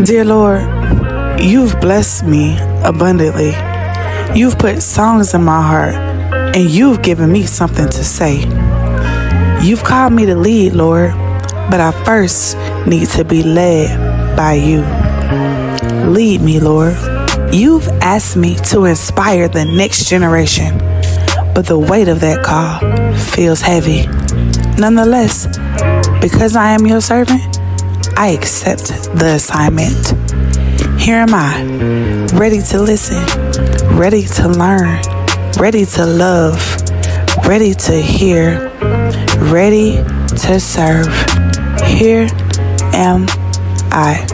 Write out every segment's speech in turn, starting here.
Dear Lord, you've blessed me abundantly. You've put songs in my heart, and you've given me something to say. You've called me to lead, Lord, but I first need to be led by you. Lead me, Lord. You've asked me to inspire the next generation, but the weight of that call feels heavy. Nonetheless, because I am your servant, I accept the assignment. Here am I, ready to listen, ready to learn, ready to love, ready to hear, ready to serve. Here am I.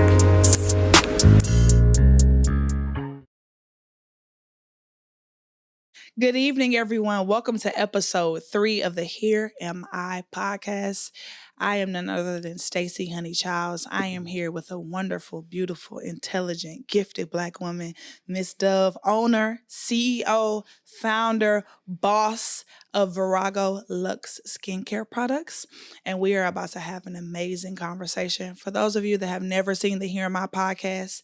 Good evening, everyone. Welcome to episode 3 of the Here Am I podcast. I am none other than Staci Childs. I am here with a wonderful, beautiful, intelligent, gifted Black woman, Miss Dove, owner, CEO, founder, boss of Virago Lux Skincare products. And we are about to have an amazing conversation. For those of you that have never seen the Here Am I podcast,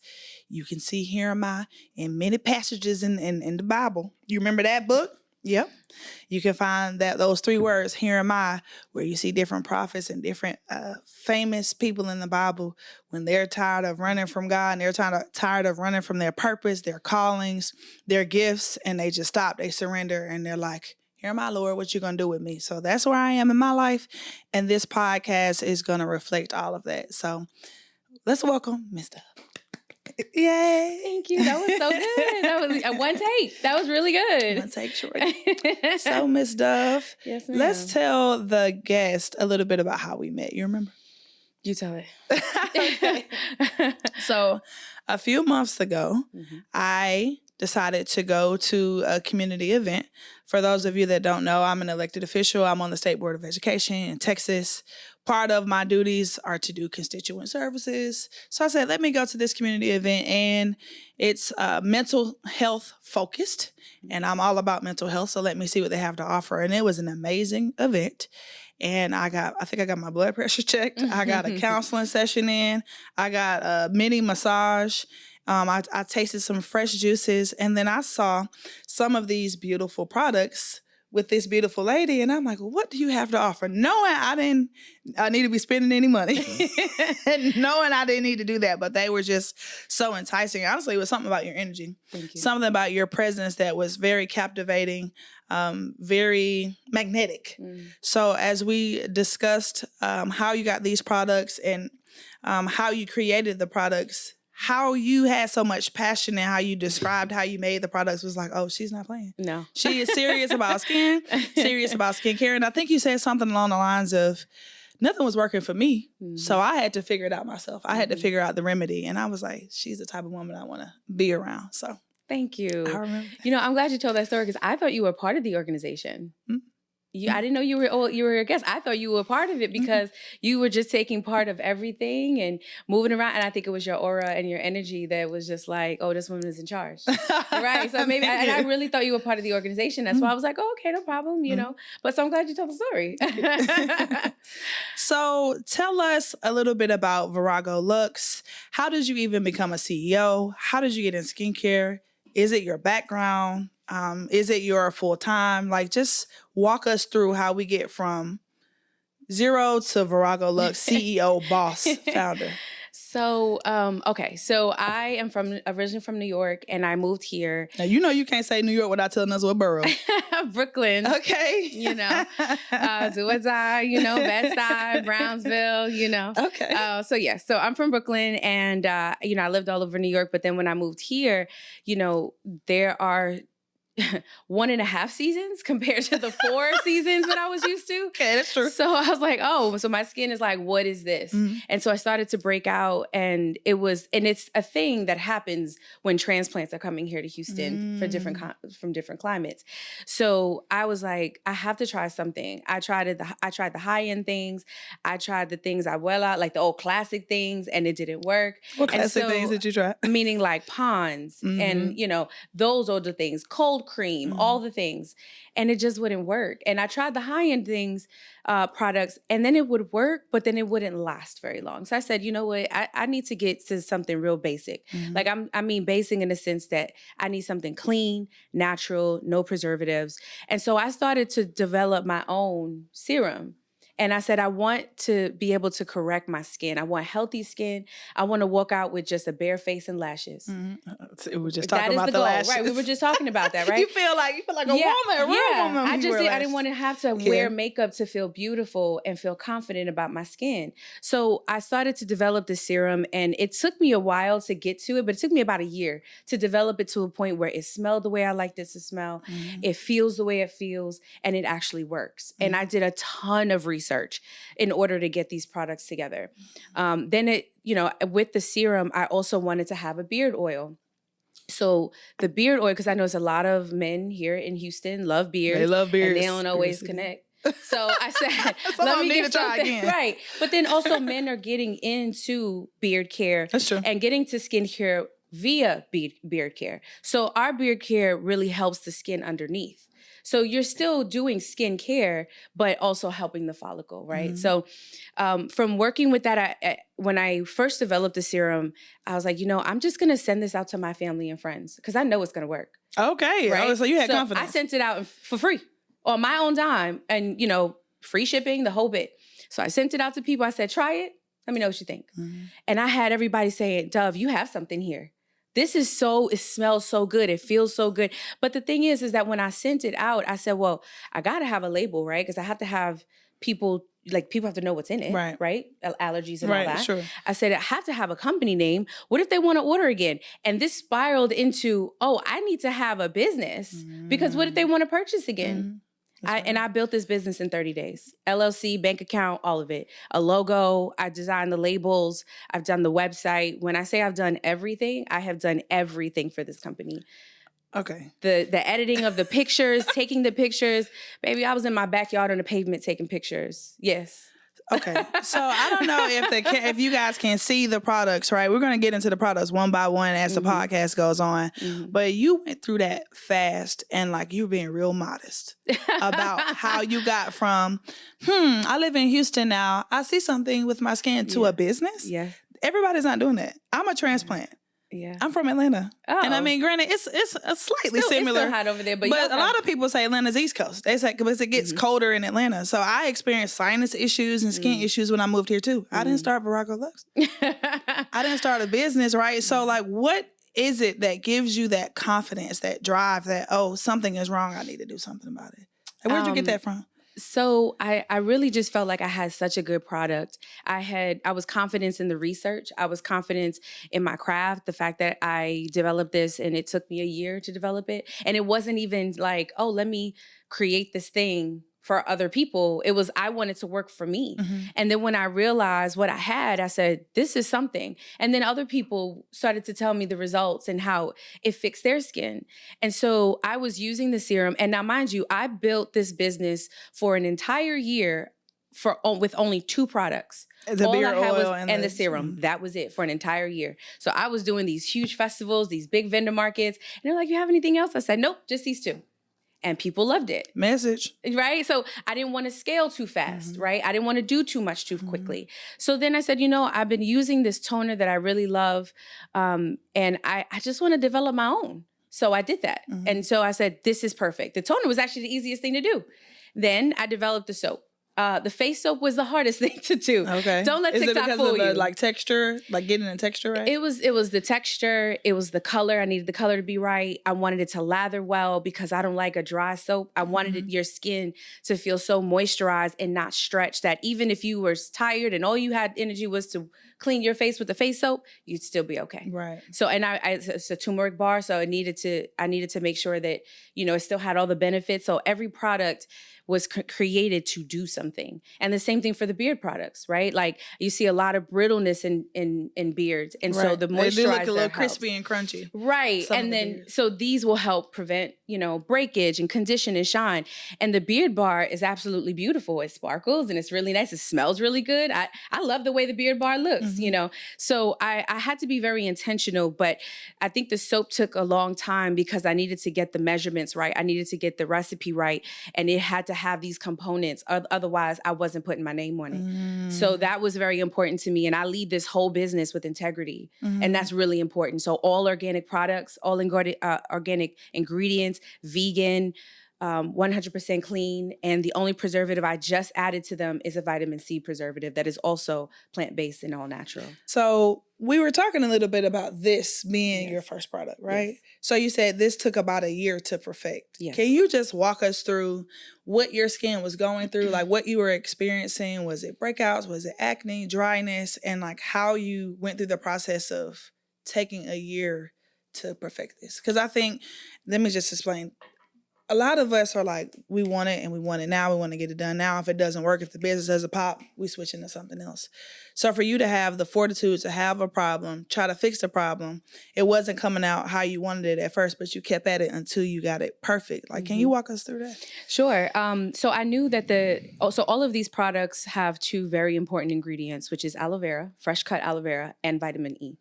you can see Here Am I in many passages in the Bible. You remember that book? Yep. You can find those 3 words, Here Am I, where you see different prophets and different famous people in the Bible when they're tired of running from God and they're tired of running from their purpose, their callings, their gifts, and they just stop, they surrender, and they're like, here am I, Lord, what you going to do with me? So that's where I am in my life, and this podcast is going to reflect all of that. So let's welcome Miss Dove. Yay. Thank you. That was so good. That was one take. That was really good. One take, sure. So, Miss Dove, yes, ma'am. Let's tell the guest a little bit about how we met. You remember? You tell it. Okay. So, a few months ago, I decided to go to a community event. For those of you that don't know, I'm an elected official. I'm on the State Board of Education in Texas. Part of my duties are to do constituent services. So I said, let me go to this community event, and it's mental health focused, and I'm all about mental health. So let me see what they have to offer. And it was an amazing event. And I think I got my blood pressure checked. I got a counseling session in. I got a mini massage. I tasted some fresh juices, and then I saw some of these beautiful products with this beautiful lady, and I'm like, well, what do you have to offer? Knowing I need to be spending any money, knowing I didn't need to do that, but they were just so enticing. Honestly, it was something about your energy, something about your presence that was very captivating, very magnetic. So as we discussed how you got these products and how you created the products, how you had so much passion and how you described how you made the products was like, oh, she's not playing. No. She is serious about skin, serious about skincare. And I think you said something along the lines of, nothing was working for me. So I had to figure it out myself. I had to figure out the remedy. And I was like, she's the type of woman I want to be around. So thank you. I remember. I'm glad you told that story because I thought you were part of the organization. I didn't know you were a guest. I thought you were part of it because you were just taking part of everything and moving around. And I think it was your aura and your energy that was just like, oh, this woman is in charge. Right. So maybe, and I really thought you were part of the organization. That's why I was like, oh, okay, no problem, But so I'm glad you told the story. So tell us a little bit about Virago Lux. How did you even become a CEO? How did you get in skincare? Is it your background? Is it your full-time? Like, just walk us through how we get from 0 to Virago Lux, CEO, boss, founder. So, okay. So I am originally from New York, and I moved here. Now, you can't say New York without telling us what borough. Brooklyn. Okay. Woodside, Bed-Stuy, Brownsville, Okay. So I'm from Brooklyn, and, I lived all over New York. But then when I moved here, there are 1.5 seasons compared to the 4 seasons that I was used to. Okay, that's true. So I was like, oh, so my skin is like, what is this? And so I started to break out, and it's a thing that happens when transplants are coming here to Houston from different climates. So I was like, I have to try something. I tried the high-end things. I tried the things like the old classic things, and it didn't work. What classic things did you try? Meaning like Ponds and, those older things, cold cream, all the things. And it just wouldn't work. And I tried the high-end things, products, and then it would work, but then it wouldn't last very long. So I said, you know what? I need to get to something real basic. Like I mean basic in the sense that I need something clean, natural, no preservatives. And so I started to develop my own serum. And I said, I want to be able to correct my skin. I want healthy skin. I want to walk out with just a bare face and lashes. We were just talking about the lashes. Right? We were just talking about that, right? You feel like a woman, a real woman. I didn't want to have to wear makeup to feel beautiful and feel confident about my skin. So I started to develop the serum, and it took me a while to get to it, but it took me about a year to develop it to a point where it smelled the way I liked it to smell. It feels the way it feels, and it actually works. And I did a ton of research in order to get these products together. Then with the serum, I also wanted to have a beard oil. So the beard oil, because I know there's a lot of men here in Houston love beards. They love beards. And they don't always connect. So I said, let me get something right. But then also men are getting into beard care. That's true. And getting to skincare via beard care. So our beard care really helps the skin underneath. So you're still doing skin care, but also helping the follicle, right? So from working with that, when I first developed the serum, I was like, I'm just going to send this out to my family and friends because I know it's going to work. Okay. Right? So you had confidence. I sent it out for free on my own dime and, free shipping, the whole bit. So I sent it out to people. I said, try it. Let me know what you think. And I had everybody saying, Dove, you have something here. It smells so good. It feels so good. But the thing is that when I sent it out, I said, well, I got to have a label, right? Because I have to have people have to know what's in it, right? Allergies and all that. Sure. I said, I have to have a company name. What if they want to order again? And this spiraled into, I need to have a business because what if they want to purchase again? I built this business in 30 days. LLC, bank account, all of it. A logo, I designed the labels, I've done the website. When I say I've done everything, I have done everything for this company. Okay. The editing of the pictures, taking the pictures. Baby, I was in my backyard on the pavement taking pictures. Yes. Okay. So I don't know if you guys can see the products, right? We're going to get into the products one by one as the podcast goes on. But you went through that fast and you were being real modest about how you got from, I live in Houston now. I see something with my skin to a business. Yeah. Everybody's not doing that. I'm a transplant. Yeah. I'm from Atlanta. Oh. And I mean, granted, it's a slightly similar. It's still hot over there, but a lot of people say Atlanta's East Coast. They say because it gets colder in Atlanta. So I experienced sinus issues and skin issues when I moved here too. I didn't start Virago Lux. I didn't start a business, right? So what is it that gives you that confidence, that drive, that, something is wrong, I need to do something about it? Where'd you get that from? So I really just felt like I had such a good product. I was confident in the research. I was confident in my craft. The fact that I developed this and it took me a year to develop it. And it wasn't even like, let me create this thing for other people. It was, I wanted to work for me. And then when I realized what I had, I said, this is something. And then other people started to tell me the results and how it fixed their skin. And so I was using the serum. And now, mind you, I built this business for an entire year with only 2 products. The beard oil and the serum. That was it for an entire year. So I was doing these huge festivals, these big vendor markets. And they're like, you have anything else? I said, nope, just these 2. And people loved it. Message. Right? So I didn't want to scale too fast, right? I didn't want to do too much too quickly. So then I said, I've been using this toner that I really love. And I just want to develop my own. So I did that. And so I said, this is perfect. The toner was actually the easiest thing to do. Then I developed the soap. The face soap was the hardest thing to do. Okay. Don't let TikTok fool you. Is it because of the texture, getting the texture right? It was the texture. It was the color. I needed the color to be right. I wanted it to lather well because I don't like a dry soap. I wanted your skin to feel so moisturized and not stretched that even if you were tired and all you had energy was to clean your face with the face soap, you'd still be okay. Right. So, and it's a turmeric bar, so I needed to make sure that, it still had all the benefits. So every product was created to do something something. And the same thing for the beard products, right? Like you see a lot of brittleness in beards. And so the moisturizer they do look a little helps. crispy and crunchy. Right. And then, so these will help prevent, breakage and condition and shine. And the beard bar is absolutely beautiful. It sparkles and it's really nice. It smells really good. I love the way the beard bar looks, So I had to be very intentional, but I think the soap took a long time because I needed to get the measurements right. I needed to get the recipe right. And it had to have these components. Otherwise, I wasn't putting my name on it. So that was very important to me. And I lead this whole business with integrity. And that's really important. So all organic products, all organic ingredients, vegan, 100% clean. And the only preservative I just added to them is a vitamin C preservative that is also plant-based and all natural. So we were talking a little bit about this being your first product, right? Yes. So you said this took about a year to perfect. Yes. Can you just walk us through what your skin was going through, like what you were experiencing? Was it breakouts? Was it acne, dryness? And like how you went through the process of taking a year to perfect this? Because I think, let me just explain. A lot of us are like, we want it and we want it now. We want to get it done now. If it doesn't work, if the business doesn't pop, we switch into something else. So for you to have the fortitude to have a problem, try to fix the problem, it wasn't coming out how you wanted it at first, but you kept at it until you got it perfect. Like, can you walk us through that? Sure. So I knew that so all of these products have two very important ingredients, which is aloe vera, fresh cut aloe vera, and vitamin E.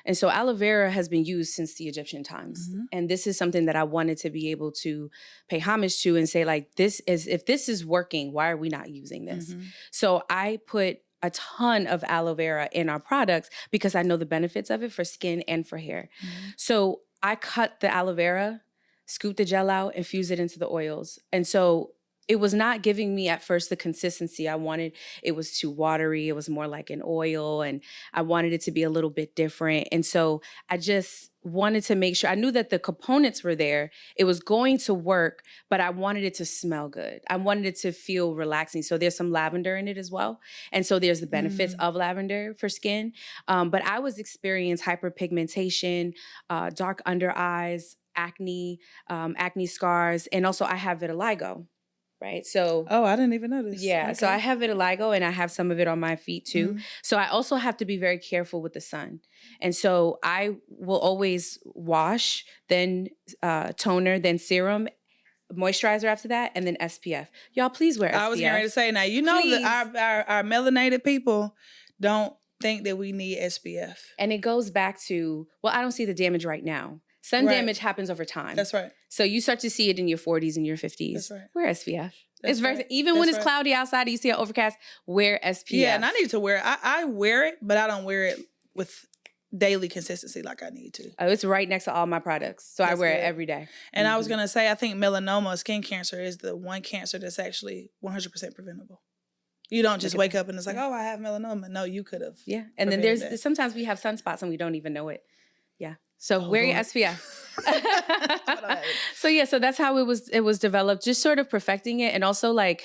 And so aloe vera has been used since the Egyptian times. And this is something that I wanted to be able to pay homage to and say, like, if this is working, why are we not using this? So I put a ton of aloe vera in our products because I know the benefits of it for skin and for hair. So I cut the aloe vera, scoop the gel out, infuse it into the oils. And so it was not giving me at first the consistency I wanted. It was too watery. It was more like an oil, and I wanted it to be a little bit different. And so I just wanted to make sure I knew that the components were there. It was going to work, but I wanted it to smell good. I wanted it to feel relaxing. So there's some lavender in it as well. And so there's the benefits of lavender for skin. But I was experiencing hyperpigmentation, dark under eyes, acne scars, and also I have vitiligo. Right. So. Oh, I didn't even notice. Yeah. Okay. So I have vitiligo and I have some of it on my feet too. So I also have to be very careful with the sun. And so I will always wash, then toner, then serum, moisturizer after that, and then SPF. Y'all, please wear SPF. I was getting ready to say, now, you know that our melanated people don't think that we need SPF. And it goes back to, well, I don't see the damage right now. Sun damage happens over time. That's right. So you start to see it in your 40s and your 50s. That's right. Wear SPF. Even when it's cloudy outside, you see an overcast, wear SPF. Yeah, and I need to wear it. I wear it, but I don't wear it with daily consistency like I need to. Oh, it's right next to all my products. So I wear it every day. And I was going to say, I think melanoma, skin cancer, is the one cancer that's actually 100% preventable. You don't just wake up and it's like, oh, I have melanoma. No, you could have. Yeah. And then sometimes we have sunspots and we don't even know it. Yeah. So wear your SPF. So that's how it was developed, just sort of perfecting it. And also, like,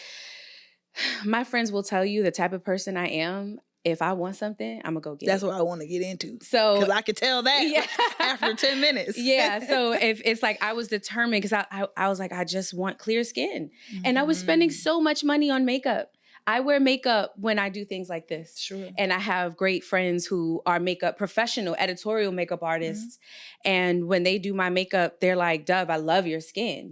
my friends will tell you the type of person I am. If I want something, I'm gonna go get it. That's what I want to get into. So, because I could tell that after 10 minutes. Yeah. So if it's like I was determined, because I was like, I just want clear skin. And I was spending so much money on makeup. I wear makeup when I do things like this. Sure. And I have great friends who are professional editorial makeup artists. And when they do my makeup, they're like, Dove, I love your skin,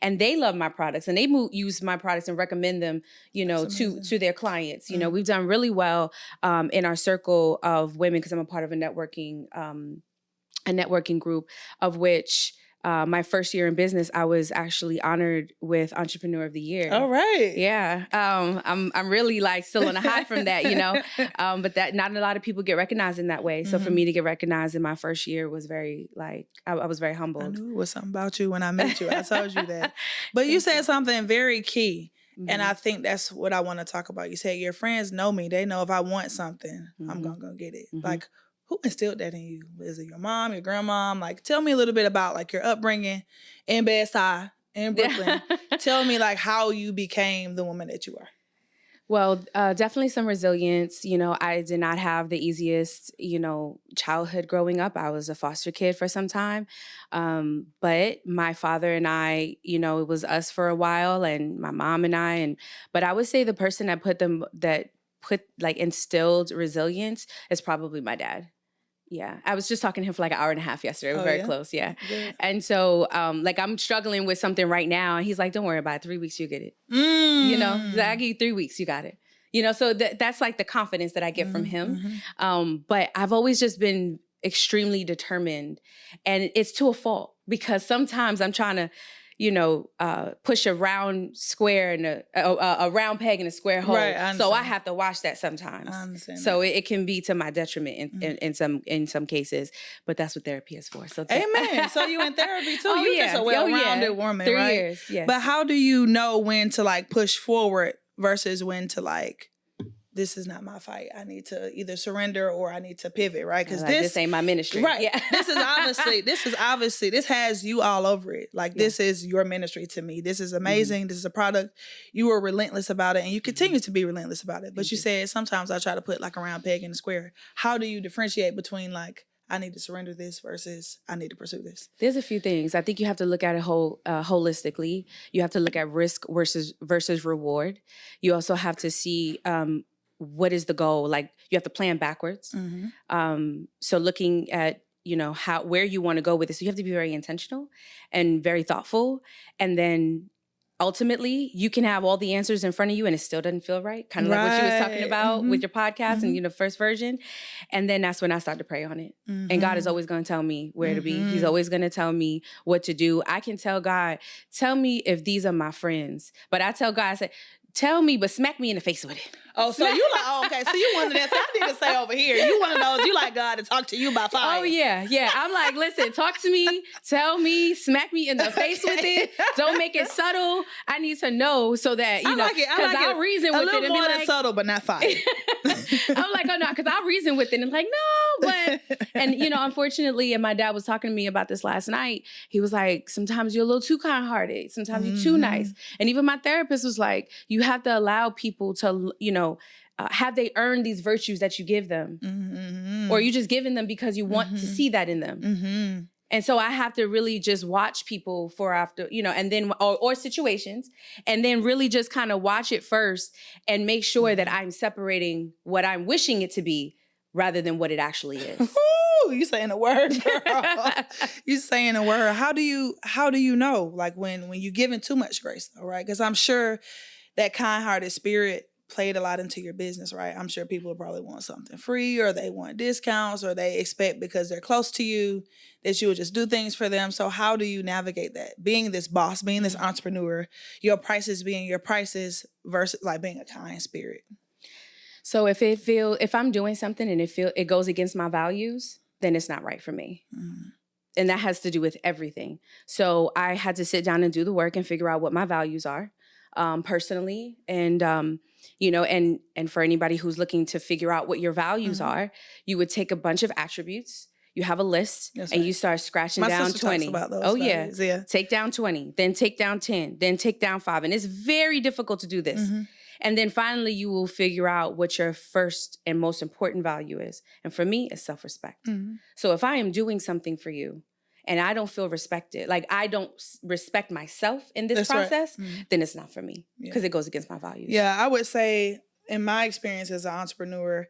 and they love my products and they use my products and recommend them, to their clients. We've done really well in our circle of women, because I'm a part of a networking group of which my first year in business, I was actually honored with Entrepreneur of the Year. All right. Yeah. I'm really like still on a high from that, but that not a lot of people get recognized in that way. So for me to get recognized in my first year was very I was very humbled. I knew it was something about you when I met you. I told you that. But you said something very key. And I think that's what I want to talk about. You said your friends know me. They know if I want something, I'm going to go get it. Like, who instilled that in you? Is it your mom, your grandmom? Like, tell me a little bit about like your upbringing in Bed-Stuy, in Brooklyn. Tell me like how you became the woman that you are. Well, definitely some resilience. You know, I did not have the easiest, childhood growing up. I was a foster kid for some time. But my father and I, it was us for a while, and my mom and I, but I would say the person that instilled resilience is probably my dad. Yeah. I was just talking to him for like an hour and a half yesterday. We're very close. Yeah. Good. And so, I'm struggling with something right now. And he's like, don't worry about it. 3 weeks, you get it. He's like, I give you 3 weeks, you got it. So that's like the confidence that I get from him. But I've always just been extremely determined, and it's to a fault, because sometimes I'm trying to, push a round square and a round peg in a square hole. Right, so I have to watch that sometimes. I understand. So it can be to my detriment in some cases, but that's what therapy is for. So amen. So you in therapy too? Oh, you're just a well-rounded woman, 3 right? years, yes. But how do you know when to like push forward versus when to like, this is not my fight. I need to either surrender or I need to pivot, right? Because this ain't my ministry. Right. Yeah. this has you all over it. Like, this is your ministry to me. This is amazing. This is a product. You were relentless about it, and you continue to be relentless about it. But you said sometimes I try to put like a round peg in a square. How do you differentiate between like, I need to surrender this versus I need to pursue this? There's a few things. I think you have to look at it holistically. You have to look at risk versus reward. You also have to see what is the goal? Like, you have to plan backwards. So looking at, where you want to go with this, so you have to be very intentional and very thoughtful. And then ultimately, you can have all the answers in front of you and it still doesn't feel right. Kind of like what you was talking about with your podcast and, first version. And then that's when I start to pray on it. And God is always going to tell me where to be. He's always going to tell me what to do. I can tell God, tell me if these are my friends. But I tell God, I say, tell me, but smack me in the face with it. Oh, so you like, okay. So you one of that. So I need to say over here. You one of those, you like God to talk to you by fire. Oh, yeah. Yeah. I'm like, listen, talk to me, tell me, smack me in the face with it. Don't make it subtle. I need to know so that, because I'll reason with it. A little more than subtle, but not fire. I'm like, oh, no, because I'll reason with it. And I'm like, no, but, and, unfortunately, and my dad was talking to me about this last night. He was like, sometimes you're a little too kind-hearted. Sometimes you're too nice. And even my therapist was like, you have to allow people to, have they earned these virtues that you give them? Or you just giving them because you want to see that in them? And so I have to really just watch people for after, and then, or situations, and then really just kind of watch it first and make sure that I'm separating what I'm wishing it to be rather than what it actually is. Ooh, you saying a word, girl. You saying a word. How do you know, like when you're giving too much grace, though, right? Because I'm sure that kind-hearted spirit played a lot into your business, right? I'm sure people probably want something free, or they want discounts, or they expect because they're close to you that you will just do things for them. So how do you navigate that? Being this boss, being this entrepreneur, your prices being your prices versus like being a kind spirit. So if I'm doing something and it goes against my values, then it's not right for me. And that has to do with everything. So I had to sit down and do the work and figure out what my values are. Personally, and and for anybody who's looking to figure out what your values are, you would take a bunch of attributes. You have a list, and you start scratching down 20. About those values. Yeah. Take down 20, then take down 10, then take down 5. And it's very difficult to do this. And then finally, you will figure out what your first and most important value is. And for me, it's self-respect. So if I am doing something for you, and I don't feel respected, like I don't respect myself in this process, then it's not for me, because it goes against my values. Yeah, I would say in my experience as an entrepreneur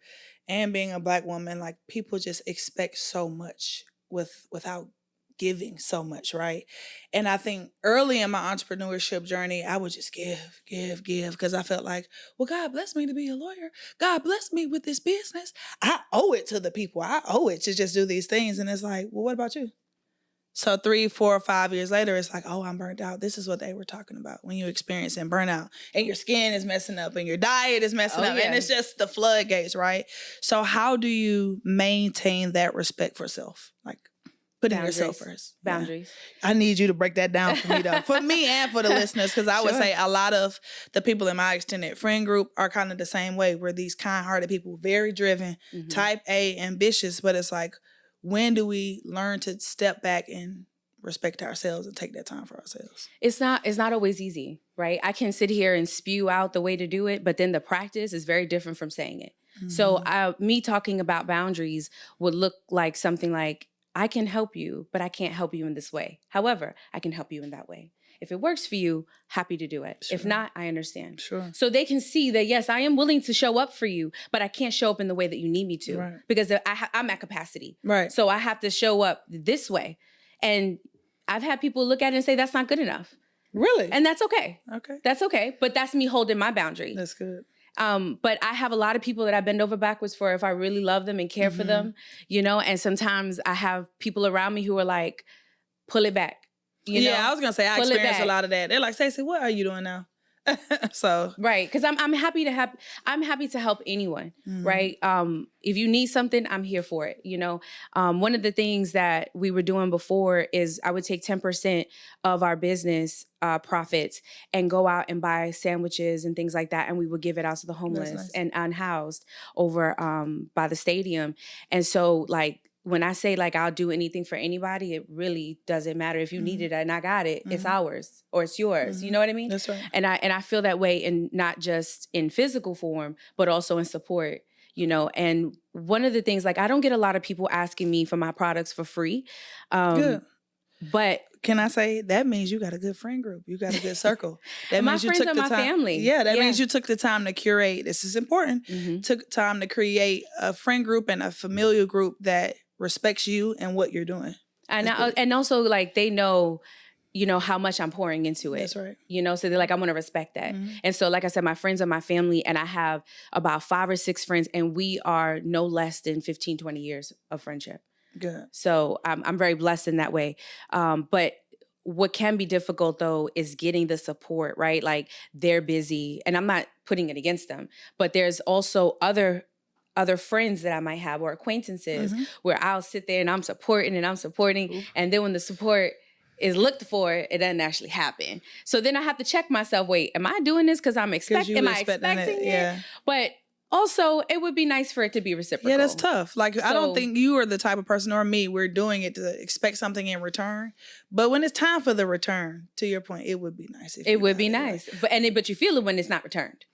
and being a Black woman, like people just expect so much without giving so much, right? And I think early in my entrepreneurship journey, I would just give, because I felt like, well, God bless me to be a lawyer. God bless me with this business. I owe it to the people. I owe it to just do these things. And it's like, well, what about you? So 3, 4, 5 years later, it's like, oh, I'm burnt out. This is what they were talking about when you experiencing burnout and your skin is messing up and your diet is messing up. Yeah. And it's just the floodgates, right? So how do you maintain that respect for self? Like putting yourself first. Boundaries. Yeah. I need you to break that down for me, though. For me and for the listeners, because I would say a lot of the people in my extended friend group are kind of the same way. We're these kind-hearted people, very driven, type A, ambitious, but it's like, when do we learn to step back and respect ourselves and take that time for ourselves? It's not always easy, right? I can sit here and spew out the way to do it, but then the practice is very different from saying it. Mm-hmm. So me talking about boundaries would look like something like, I can help you, but I can't help you in this way. However, I can help you in that way. If it works for you, happy to do it. Sure. If not, I understand. Sure. So they can see that, yes, I am willing to show up for you, but I can't show up in the way that you need me to, right, because I'm at capacity. Right. So I have to show up this way. And I've had people look at it and say, that's not good enough. Really? And that's okay. Okay. That's okay. But that's me holding my boundary. That's good. But I have a lot of people that I bend over backwards for if I really love them and care for them, and sometimes I have people around me who are like, pull it back. I was going to say, I experience a lot of that. They're like, Staci, what are you doing now? So right, because I'm happy to help anyone, right? If you need something, I'm here for it. One of the things that we were doing before is I would take 10% of our business profits and go out and buy sandwiches and things like that, and we would give it out to the homeless and unhoused over by the stadium. And so when I say I'll do anything for anybody, it really doesn't matter. If you need it and I got it, it's ours or it's yours. You know what I mean? That's right. And I feel that way, in not just in physical form, but also in support. And one of the things, I don't get a lot of people asking me for my products for free. Good. But can I say that means you got a good friend group? You got a good circle. That my means you friends took are the my time. family. Yeah, that means you took the time to curate. This is important. Took time to create a friend group and a familial group that respects you and what you're doing. And also they know, how much I'm pouring into it. That's right. So they're like, I want to respect that. And so, like I said, my friends are my family, and I have about 5 or 6 friends, and we are no less than 15, 20 years of friendship. Good. So I'm very blessed in that way. But what can be difficult, though, is getting the support, right? They're busy, and I'm not putting it against them, but there's also other friends that I might have or acquaintances where I'll sit there and I'm supporting. And then when the support is looked for, it doesn't actually happen. So then I have to check myself. Wait, am I doing this because am I expecting it? Yeah. But also, it would be nice for it to be reciprocal. Yeah, that's tough. I don't think you are the type of person, or me, we're doing it to expect something in return. But when it's time for the return, to your point, it would be nice. It would be nice. But you feel it when it's not returned.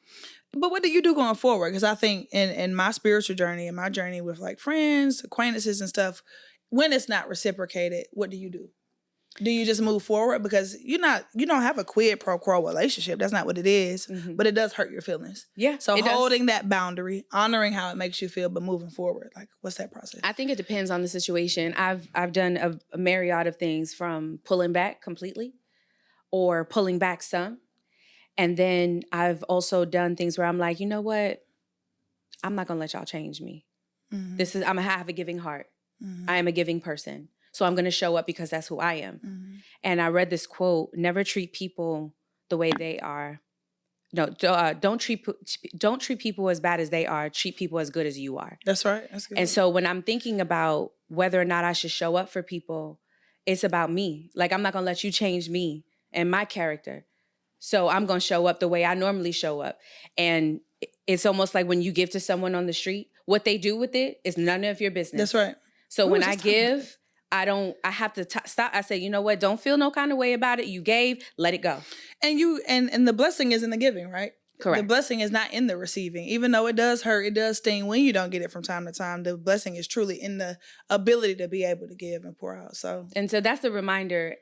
But what do you do going forward? Because I think in my spiritual journey, in my journey with friends, acquaintances and stuff, when it's not reciprocated, what do you do? Do you just move forward? Because you don't have a quid pro quo relationship. That's not what it is. But it does hurt your feelings. Yeah. So holding that boundary, honoring how it makes you feel, but moving forward, what's that process? I think it depends on the situation. I've done a myriad of things, from pulling back completely or pulling back some. And then I've also done things where I'm like, you know what? I'm not going to let y'all change me. I'm going to have a giving heart. I am a giving person. So I'm going to show up because that's who I am. And I read this quote: never treat people the way they are. No, don't treat people as bad as they are. Treat people as good as you are. That's right. That's good. And so when I'm thinking about whether or not I should show up for people, it's about me. I'm not going to let you change me and my character. So I'm going to show up the way I normally show up. And it's almost like when you give to someone on the street, what they do with it is none of your business. That's right. So when I give, I have to stop. I say, you know what? Don't feel no kind of way about it. You gave, let it go. And the blessing is in the giving, right? Correct. The blessing is not in the receiving. Even though it does hurt, it does sting when you don't get it from time to time. The blessing is truly in the ability to be able to give and pour out. So that's the reminder,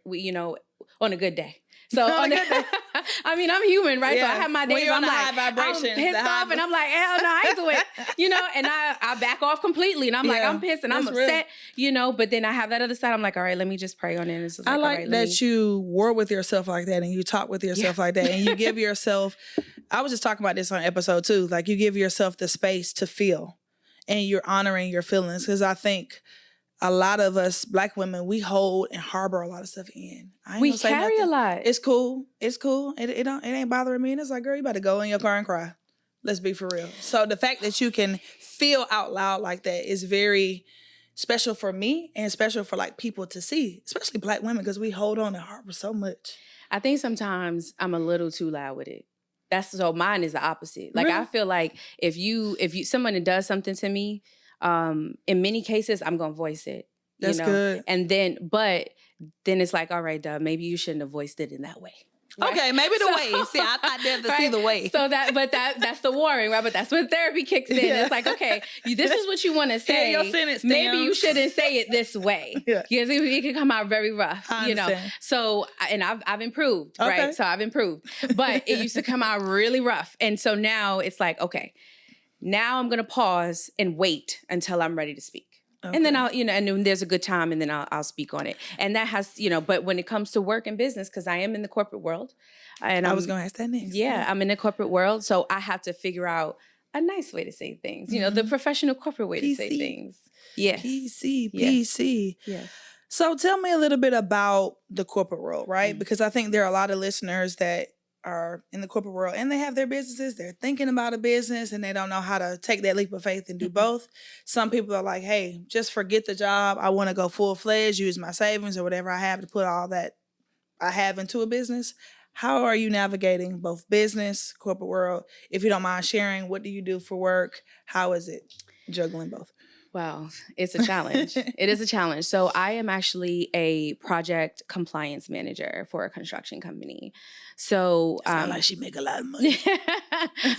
on a good day. So I'm human, right? Yeah. So I have my days I'm I'm pissed off and I'm like, hell no, I ain't do it. And I back off completely and I'm like, I'm pissed and I'm upset, but then I have that other side. I'm like, all right, let me just pray on it. It's I like that you war with yourself like that and you talk with yourself like that and you give yourself, I was just talking about this on episode 2, you give yourself the space to feel and you're honoring your feelings. Because I think a lot of us Black women, we hold and harbor a lot of stuff in. We carry a lot. It's cool. It ain't bothering me. And it's like, girl, you better go in your car and cry. Let's be for real. So the fact that you can feel out loud like that is very special for me and special for people to see, especially Black women, because we hold on and harbor so much. I think sometimes I'm a little too loud with it. So mine is the opposite. Really? I feel like if someone does something to me, in many cases, I'm going to voice it. That's good. And then, but then it's like, all right, Dove, maybe you shouldn't have voiced it in that way. Right? Okay, maybe the way. See, I never see the way. So that's the warring, right? But that's when therapy kicks in. Yeah. It's like, okay, this is what you want to say. Yeah, your sentence, maybe you shouldn't say it this way. Yeah. Because it can come out very rough, you know. So, and I've improved, right? So I've improved. But it used to come out really rough. And so now it's like, okay, now I'm going to pause and wait until I'm ready to speak. Okay. And then I'll, you know, and then there's a good time and then I'll speak on it. And that has, you know, but when it comes to work and business, because I am in the corporate world. And I was going to ask that next. Yeah, I'm in the corporate world. So I have to figure out a nice way to say things, you know, the professional corporate way to say things. Yes. PC. Yes. So tell me a little bit about the corporate world, right? Because I think there are a lot of listeners that are in the corporate world and they have their businesses, they're thinking about a business and they don't know how to take that leap of faith and do both. Some people are like, hey, just forget the job. I want to go full-fledged, use my savings or whatever I have to put all that I have into a business. How are you navigating both business, corporate world? If you don't mind sharing, what do you do for work? How is it juggling both? Well, it's a challenge. It is a challenge. So I am actually a project compliance manager for a construction company. So sounds like she make a lot of money.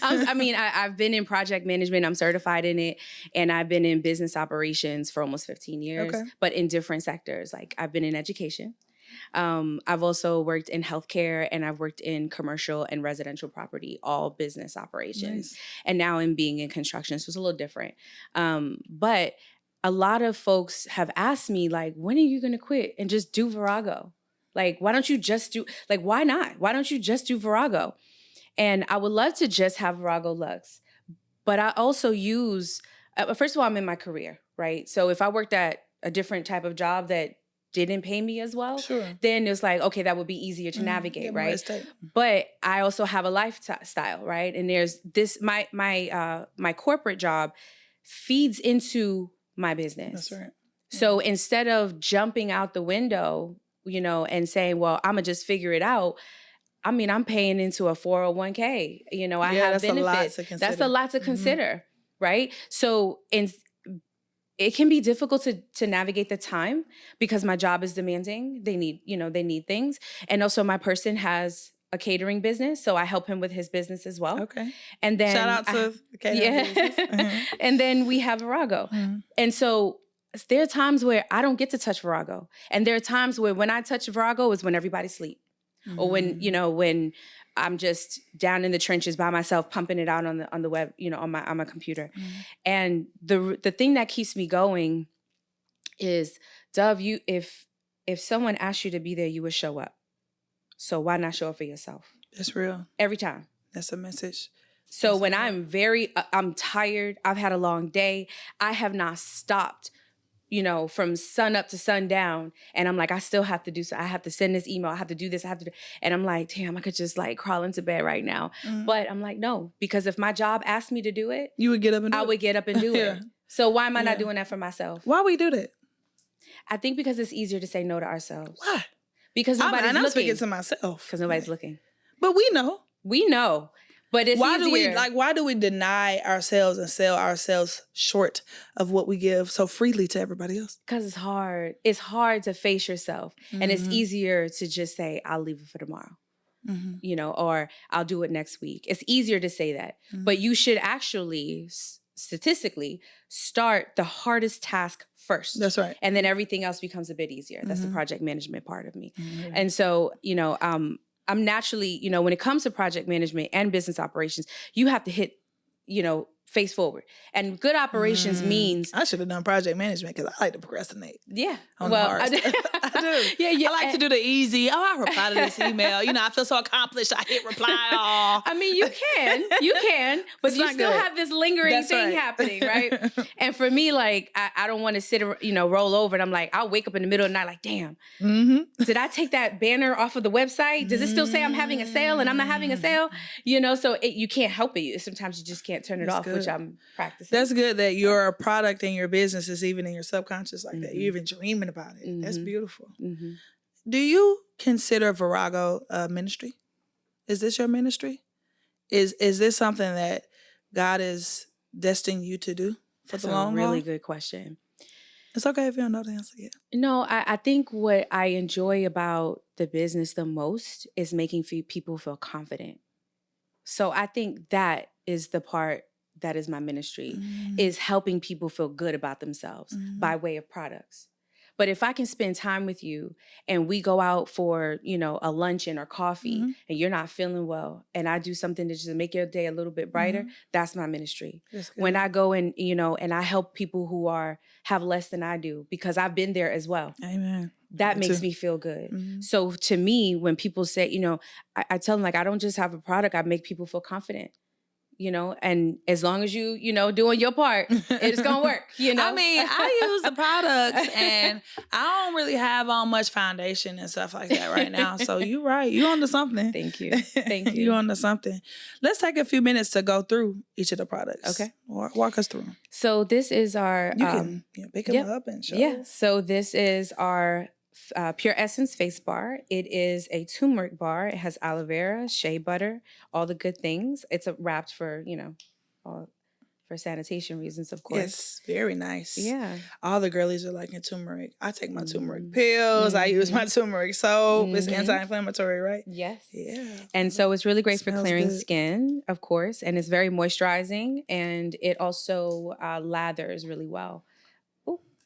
I've been in project management. I'm certified in it. And I've been in business operations for almost 15 years, but in different sectors. Like I've been in education. I've also worked in healthcare and I've worked in commercial and residential property, all business operations. Nice. And now I'm being in construction, so it's a little different. But a lot of folks have asked me, like, when are you going to quit and just do Virago? Like, why don't you just do, like, why not? Why don't you just do Virago? And I would love to just have Virago Lux. But I also use, first of all, I'm in my career, right? So if I worked at a different type of job that didn't pay me as well, then it's like, okay, that would be easier to navigate, right? But I also have a lifestyle, right? And there's this, my corporate job feeds into my business. That's right. So instead of jumping out the window, you know, and saying, well, I'm gonna just figure it out. I mean, I'm paying into a 401k, you know, I have benefits. That's a lot to consider, right? So it can be difficult to navigate the time because my job is demanding. They need things. And also my person has a catering business, so I help him with his business as well. Okay. And then shout out to the catering business. And then we have Virago. And so there are times where I don't get to touch Virago. And there are times where when I touch Virago is when everybody's asleep. Or when I'm just down in the trenches by myself, pumping it out on the web, you know, on my computer. And the thing that keeps me going is, Dove, if someone asked you to be there, you would show up. So why not show up for yourself? That's real. Every time. That's a message. So when I'm tired, I've had a long day, I have not stopped, you know, from sun up to sundown. And I'm like, I still have to do so. I have to send this email. I have to do this. And I'm like, damn, I could just like crawl into bed right now. But I'm like, no, because if my job asked me to do it, you would get up and do it. I would get up and do it. So why am I not doing that for myself? Why we do that? I think because it's easier to say no to ourselves. Why? Because nobody's looking. I'm speaking to myself. Because nobody's looking. But we know. We know. But it's easier. Why do we deny ourselves and sell ourselves short of what we give so freely to everybody else? Because it's hard. It's hard to face yourself. And it's easier to just say, I'll leave it for tomorrow. You know, or I'll do it next week. It's easier to say that. But you should actually, statistically, start the hardest task first. That's right. And then everything else becomes a bit easier. That's the project management part of me. And so, you know, I'm naturally, you know, when it comes to project management and business operations, you have to hit, you know, face forward. And good operations means... I should have done project management because I like to procrastinate. Yeah. On the hard stuff. I do. Yeah. I like to do the easy, I reply to this email. You know, I feel so accomplished. I hit reply all. I mean, you can, but you still have this lingering thing happening, right? And for me, like, I don't want to sit, you know, roll over. And I'm like, I'll wake up in the middle of the night like, damn, did I take that banner off of the website? Does it still say I'm having a sale and I'm not having a sale? You know, so you can't help it. Sometimes you just can't turn it off, which I'm practicing. That's good that your product and your business is even in your subconscious like that. You're even dreaming about it. That's beautiful. Do you consider Virago a ministry? Is this your ministry? Is this something that God is destined you to do for the long haul? That's a really good question. It's okay if you don't know the answer yet. No, I think what I enjoy about the business the most is making people feel confident. So I think that is the part that is my ministry, is helping people feel good about themselves by way of products. But if I can spend time with you and we go out for, a luncheon or coffee and you're not feeling well and I do something to just make your day a little bit brighter, that's my ministry. When I go and, and I help people who have less than I do, because I've been there as well. Amen. That makes me feel good. So to me, when people say, I tell them, like, I don't just have a product, I make people feel confident. And as long as you, doing your part, it's going to work, I mean, I use the products and I don't really have on much foundation and stuff like that right now. So you're right. You're onto something. Thank you. Thank you. You're onto something. Let's take a few minutes to go through each of the products. Okay. Walk us through them. So this is our... You can pick them up and show. Yeah. So this is our... Pure Essence face bar. It is a turmeric bar. It has aloe vera, shea butter, all the good things. It's wrapped for, for sanitation reasons, of course. Yes, very nice. Yeah. All the girlies are liking turmeric. I take my turmeric pills. I use my turmeric soap. It's anti-inflammatory, right? Yes. Yeah. And so it's really great for clearing good. skin, of course, and it's very moisturizing, and it also lathers really well.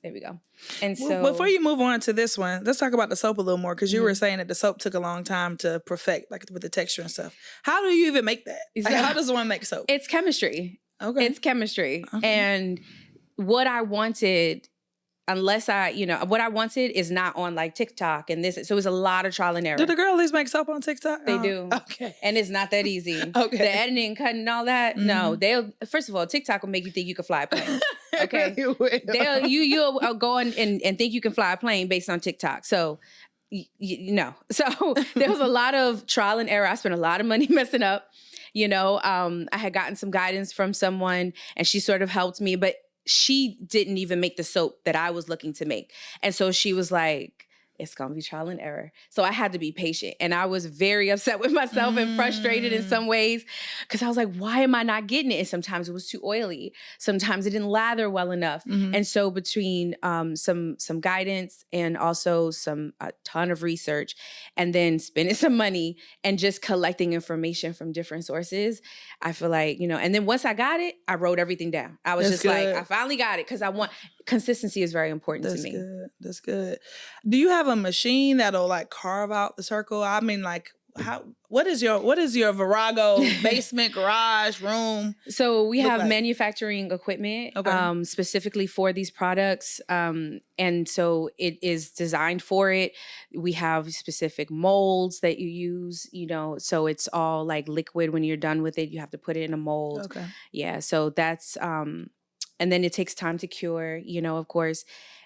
There we go. And so before you move on to this one, let's talk about the soap a little more, because you were saying that the soap took a long time to perfect, like with the texture and stuff. How do you even make that? Like, how does one make soap? It's chemistry. Okay. It's chemistry. Okay. And what I wanted, what I wanted is not on like TikTok and this. So it was a lot of trial and error. Do the girlies make soap on TikTok? They do. Okay. And it's not that easy. Okay. The editing, cutting, all that. No, first of all, TikTok will make you think you can fly a plane. Okay. You'll go on and think you can fly a plane based on TikTok. So, So there was a lot of trial and error. I spent a lot of money messing up. I had gotten some guidance from someone and she sort of helped me, but she didn't even make the soap that I was looking to make. And so she was like, it's going to be trial and error. So I had to be patient. And I was very upset with myself and frustrated in some ways, because I was like, why am I not getting it? And sometimes it was too oily. Sometimes it didn't lather well enough. And so between some guidance and also a ton of research, and then spending some money and just collecting information from different sources, I feel like, and then once I got it, I wrote everything down. I was just like, I finally got it, because consistency is very important to me. That's good. Do you have a machine that'll like carve out the circle? I mean, like, what is your Virago basement, garage, room? So we have manufacturing equipment specifically for these products. And so it is designed for it. We have specific molds that you use, so it's all like liquid. When you're done with it, you have to put it in a mold. Okay. Yeah. So that's, and then it takes time to cure, of course.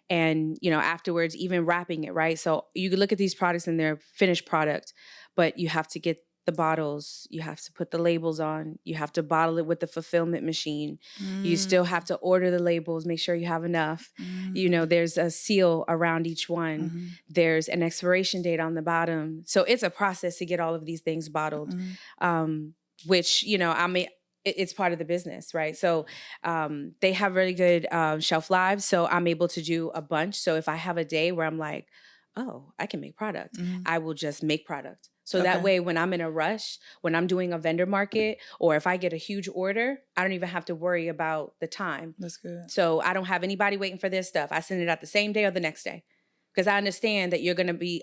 And, afterwards, even wrapping it, right? So you can look at these products and they're finished product, but you have to get the bottles, you have to put the labels on, you have to bottle it with the fulfillment machine. You still have to order the labels, make sure you have enough. There's a seal around each one. There's an expiration date on the bottom. So it's a process to get all of these things bottled, which, it's part of the business, right? So they have really good shelf lives. So I'm able to do a bunch. So if I have a day where I'm like, oh, I can make product, I will just make product. So that way, when I'm in a rush, when I'm doing a vendor market, or if I get a huge order, I don't even have to worry about the time. That's good. So I don't have anybody waiting for their stuff. I send it out the same day or the next day. Because I understand that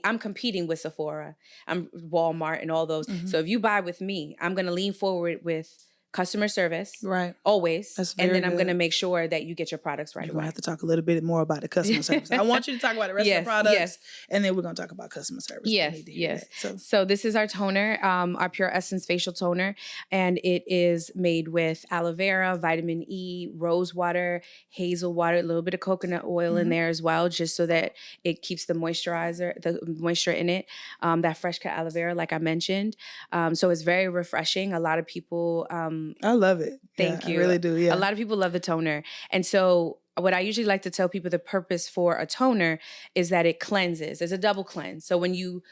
I'm competing with Sephora, I'm Walmart and all those. So if you buy with me, I'm going to lean forward with customer service, right? Always. And then I'm going to make sure that you get your products right away. We're going to have to talk a little bit more about the customer service. I want you to talk about the rest of the products, and then we're going to talk about customer service. Yes. So this is our toner, our Pure Essence facial toner, and it is made with aloe vera, vitamin E, rose water, hazel water, a little bit of coconut oil in there as well, just so that it keeps the moisture in it, that fresh cut aloe vera, like I mentioned. So it's very refreshing. A lot of people... I love it. Thank you. I really do, yeah. A lot of people love the toner. And so what I usually like to tell people, the purpose for a toner is that it cleanses. There's a double cleanse. So when you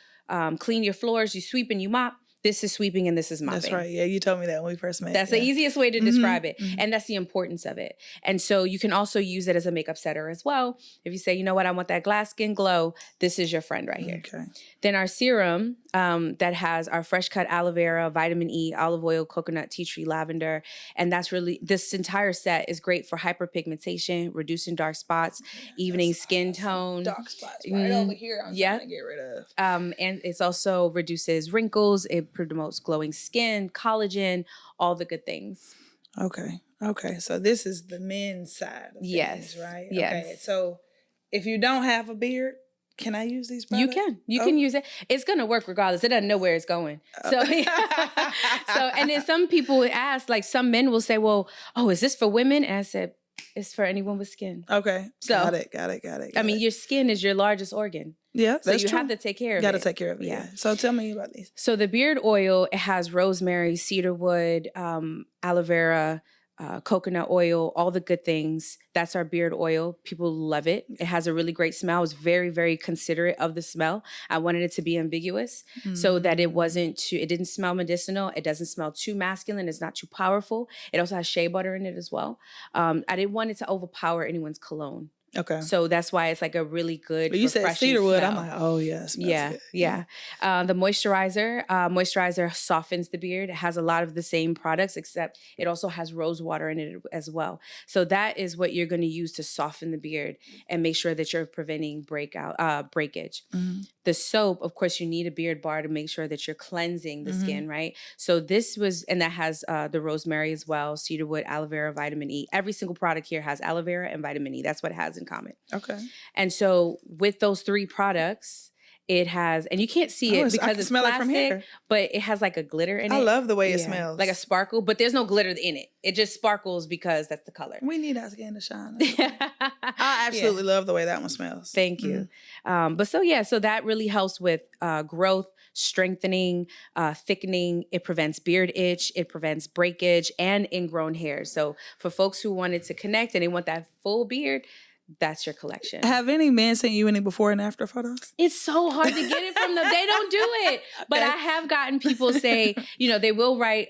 clean your floors, you sweep and you mop, This is sweeping and this is mopping. That's right. Yeah, you told me that when we first met. That's the easiest way to describe it. And that's the importance of it. And so you can also use it as a makeup setter as well. If you say, you know what, I want that glass skin glow, this is your friend right here. Okay. Then our serum that has our fresh cut aloe vera, vitamin E, olive oil, coconut, tea tree, lavender. And that's really, this entire set is great for hyperpigmentation, reducing dark spots, evening skin tone. Dark spots right over here I'm trying to get rid of. And it's also reduces wrinkles. It promotes glowing skin, collagen, all the good things. Okay. Okay. So this is the men's side of things, right? Yes. Okay. So if you don't have a beard, can I use these products? You can use it. It's going to work regardless. It doesn't know where it's going. So, and then some people ask, like some men will say, well, oh, is this for women? And I said, it's for anyone with skin. Okay. So, got it. I mean, your skin is your largest organ. Yeah, so that's you true. have to take care of it. You got to take care of it. Yeah. So tell me about these. So the beard oil, it has rosemary, cedarwood, aloe vera, coconut oil, all the good things. That's our beard oil. People love it. It has a really great smell. I was very, very considerate of the smell. I wanted it to be ambiguous so that it didn't smell medicinal. It doesn't smell too masculine. It's not too powerful. It also has shea butter in it as well. I didn't want it to overpower anyone's cologne. Okay. So that's why it's like a really good. But you said cedarwood. Smell. I'm like, oh yeah, it smells good. Yeah. The moisturizer softens the beard. It has a lot of the same products, except it also has rose water in it as well. So that is what you're going to use to soften the beard and make sure that you're preventing breakage. The soap, of course, you need a beard bar to make sure that you're cleansing the skin, right? So this was, and that has the rosemary as well, cedarwood, aloe vera, vitamin E. Every single product here has aloe vera and vitamin E. That's what it has in common. Okay. And so with those three products, it has, and you can't see it because it's smell plastic, it from here. but it has like a glitter in it. I love the way it smells. Like a sparkle, but there's no glitter in it. It just sparkles because that's the color. We need our skin to shine. I absolutely love the way that one smells. Thank you. So that really helps with growth, strengthening, thickening. It prevents beard itch. It prevents breakage and ingrown hair. So for folks who wanted to connect and they want that full beard, that's your collection. Have any men sent you any before and after photos? It's so hard to get it from them. They don't do it. But I have gotten people say, they will write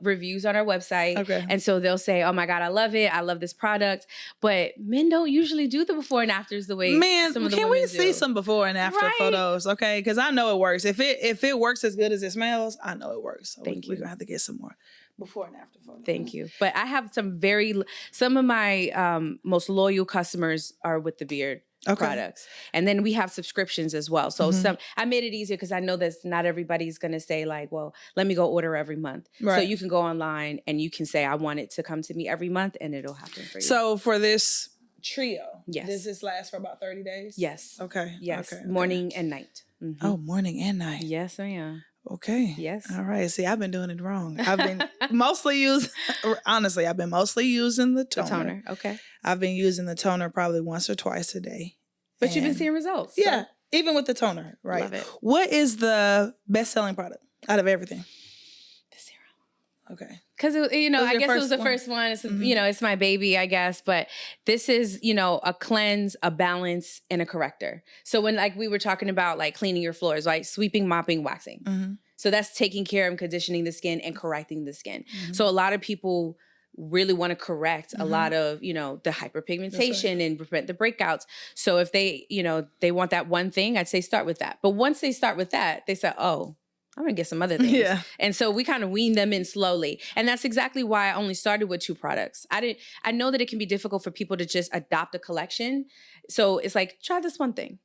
reviews on our website. Okay. And so they'll say, oh my God, I love it. I love this product. But men don't usually do the before and afters the way some of the can women we see some before and after photos? Okay. Because I know it works. If it works as good as it smells, I know it works. So we're going to have to get some more before and after photos. Thank you. But I have some of my most loyal customers are with the beard products. And then we have subscriptions as well. So I made it easier because I know that not everybody's going to say like, well, let me go order every month. Right. So you can go online and you can say, I want it to come to me every month and it'll happen for you. So for this trio, yes, does this last for about 30 days? Yes. Okay. Yes. Okay. Morning and night. Oh, morning and night. Yes, I am. Okay. Yes. All right. See, I've been doing it wrong. I've been mostly using the toner. The toner. Okay. I've been using the toner probably once or twice a day. But you've been seeing results. Yeah. So. Even with the toner, right? Love it. What is the best-selling product out of everything? The serum. Okay. Because, I guess it was the first one. It's, it's my baby, I guess. But this is, a cleanse, a balance, and a corrector. So when we were talking about cleaning your floors, right? Sweeping, mopping, waxing. So that's taking care of conditioning the skin and correcting the skin. So a lot of people really want to correct a lot of, the hyperpigmentation and prevent the breakouts. So if they, they want that one thing, I'd say start with that. But once they start with that, they say, oh, I'm going to get some other things. Yeah. And so we kind of wean them in slowly. And that's exactly why I only started with 2 products. I know that it can be difficult for people to just adopt a collection. So it's like, try this one thing.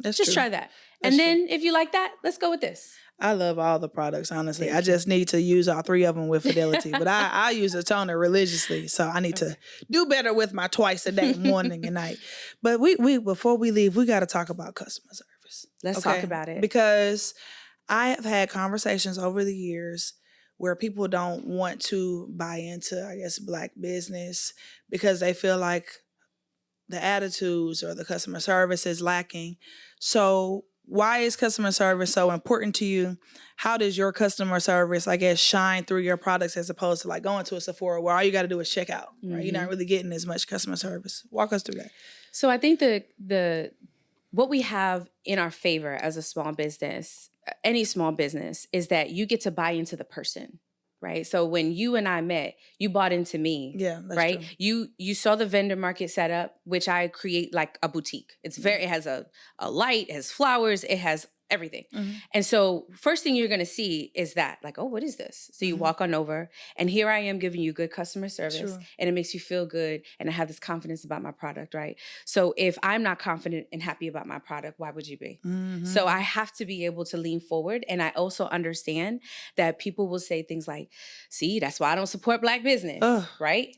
Just try that. And then if you like that, let's go with this. I love all the products, honestly. I just need to use all 3 of them with fidelity. But I use a toner religiously, so I need to do better with my twice a day, morning and night. But we before we leave, we got to talk about customer service. Let's talk about it. Because I have had conversations over the years where people don't want to buy into, I guess, Black business because they feel like the attitudes or the customer service is lacking. So why is customer service so important to you? How does your customer service, I guess, shine through your products as opposed to going to a Sephora where all you got to do is check out, right? You're not really getting as much customer service. Walk us through that. So I think the what we have in our favor as a small business, any small business is that you get to buy into the person. Right. So when you and I met, you bought into me. Yeah, that's right. true. You saw the vendor market set up, which I create like a boutique. It's it has a light, it has flowers, it has everything. And so first thing you're going to see is that like, oh, what is this? So you walk on over and here I am giving you good customer service and it makes you feel good. And I have this confidence about my product. Right. So if I'm not confident and happy about my product, why would you be? So I have to be able to lean forward. And I also understand that people will say things like, see, that's why I don't support Black business. Right.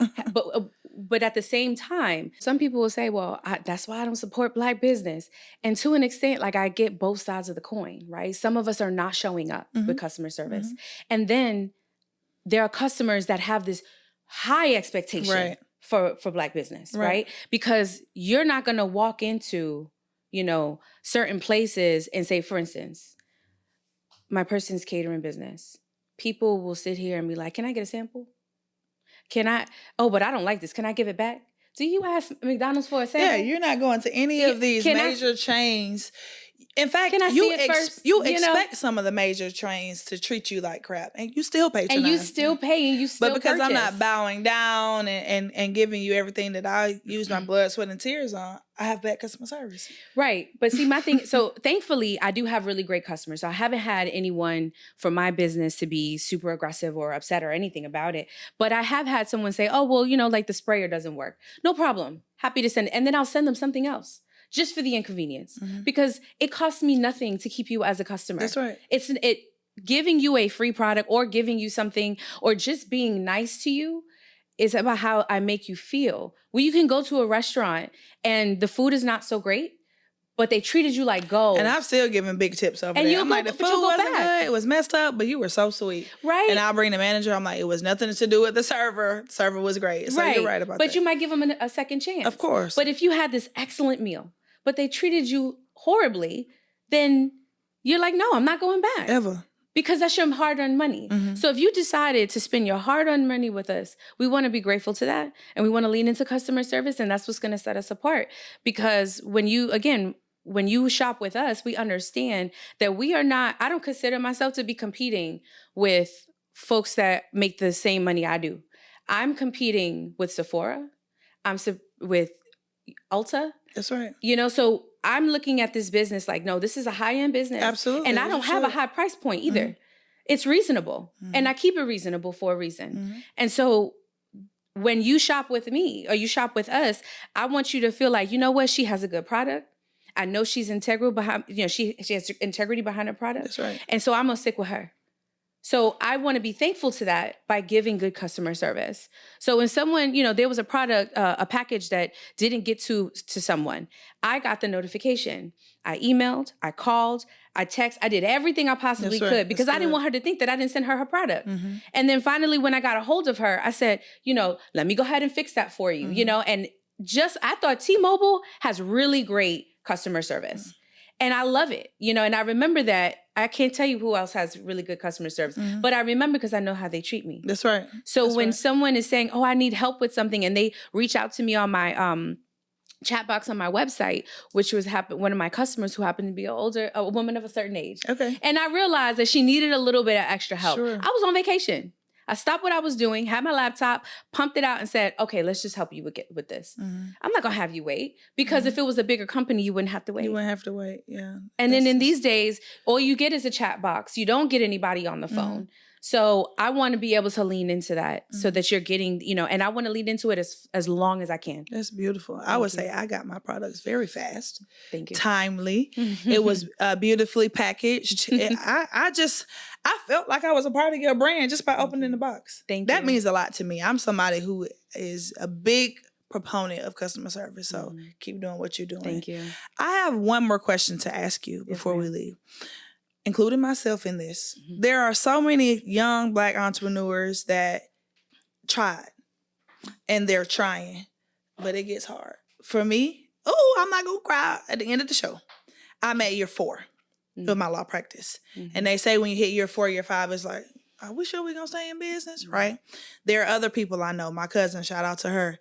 But at the same time, some people will say, well, that's why I don't support Black business. And to an extent, like I get both sides of the coin, right? Some of us are not showing up with customer service. And then there are customers that have this high expectation for Black business, right? Because you're not going to walk into, you know, certain places and say, for instance, my person's catering business. People will sit here and be like, can I get a sample? Can I? Oh, but I don't like this. Can I give it back? Do you ask McDonald's for a sample? Yeah, you're not going to any of these major chains. In fact, you expect some of the major chains to treat you like crap, and you still patronize. And you still pay, and you still But because purchase. I'm not bowing down and giving you everything that I use my blood, sweat, and tears on, I have bad customer service. Right. But see, my thing, so thankfully, I do have really great customers. So I haven't had anyone from my business to be super aggressive or upset or anything about it. But I have had someone say, oh, well, you know, like the sprayer doesn't work. No problem. Happy to send it. And then I'll send them something else. Just for the inconvenience, because it costs me nothing to keep you as a customer. That's right. It's giving you a free product or giving you something or just being nice to you is about how I make you feel. Well, you can go to a restaurant and the food is not so great, but they treated you like gold. And I've still given big tips over there. I'm like, the food wasn't good, it was messed up, but you were so sweet. Right. And I'll bring the manager, I'm like, it was nothing to do with the server. The server was great. So you're right about that. But you might give them a second chance. Of course. But if you had this excellent meal, but they treated you horribly, then you're like, no, I'm not going back. Ever. Because that's your hard-earned money. So if you decided to spend your hard-earned money with us, we want to be grateful to that. And we want to lean into customer service. And that's what's going to set us apart. Because when you shop with us, we understand that we are not, I don't consider myself to be competing with folks that make the same money I do. I'm competing with Sephora. I'm with Ulta. That's right. You know, so I'm looking at this business like, no, this is a high-end business. Absolutely. And I don't have a high price point either. It's reasonable. And I keep it reasonable for a reason. And so when you shop with me or you shop with us, I want you to feel like, you know what, she has a good product. I know she's integral behind, you know, she has integrity behind her product. That's right. And so I'm going to stick with her. So I want to be thankful to that by giving good customer service. So when someone, you know, there was a product, a package that didn't get to someone, I got the notification. I emailed, I called, I texted, I did everything I possibly could because I didn't want her to think that I didn't send her product. And then finally, when I got a hold of her, I said, you know, let me go ahead and fix that for you, you know, and I thought T-Mobile has really great customer service. And I love it, you know, and I remember that. I can't tell you who else has really good customer service, but I remember because I know how they treat me. That's right. So when someone is saying, oh, I need help with something, and they reach out to me on my chat box on my website, which was one of my customers who happened to be a woman of a certain age. Okay. And I realized that she needed a little bit of extra help. Sure. I was on vacation. I stopped what I was doing, had my laptop, pumped it out and said, okay, let's just help you with this. I'm not going to have you wait because if it was a bigger company, you wouldn't have to wait. You wouldn't have to wait, yeah. And then in these days, all you get is a chat box. You don't get anybody on the phone. So I want to be able to lean into that so that you're getting, you know, and I want to lean into it as long as I can. That's beautiful. I would say I got my products very fast. Thank you. Timely. It was beautifully packaged. I felt like I was a part of your brand just by opening the box. Thank you. That means a lot to me. I'm somebody who is a big proponent of customer service. So keep doing what you're doing. Thank you. I have one more question to ask you before we leave, including myself in this. There are so many young Black entrepreneurs that tried and they're trying, but it gets hard. For me, I'm not going to cry at the end of the show. I'm at year 4 of my law practice. And they say when you hit year 4, year 5, it's like, are we sure we're going to stay in business? Right? There are other people I know. My cousin, shout out to her.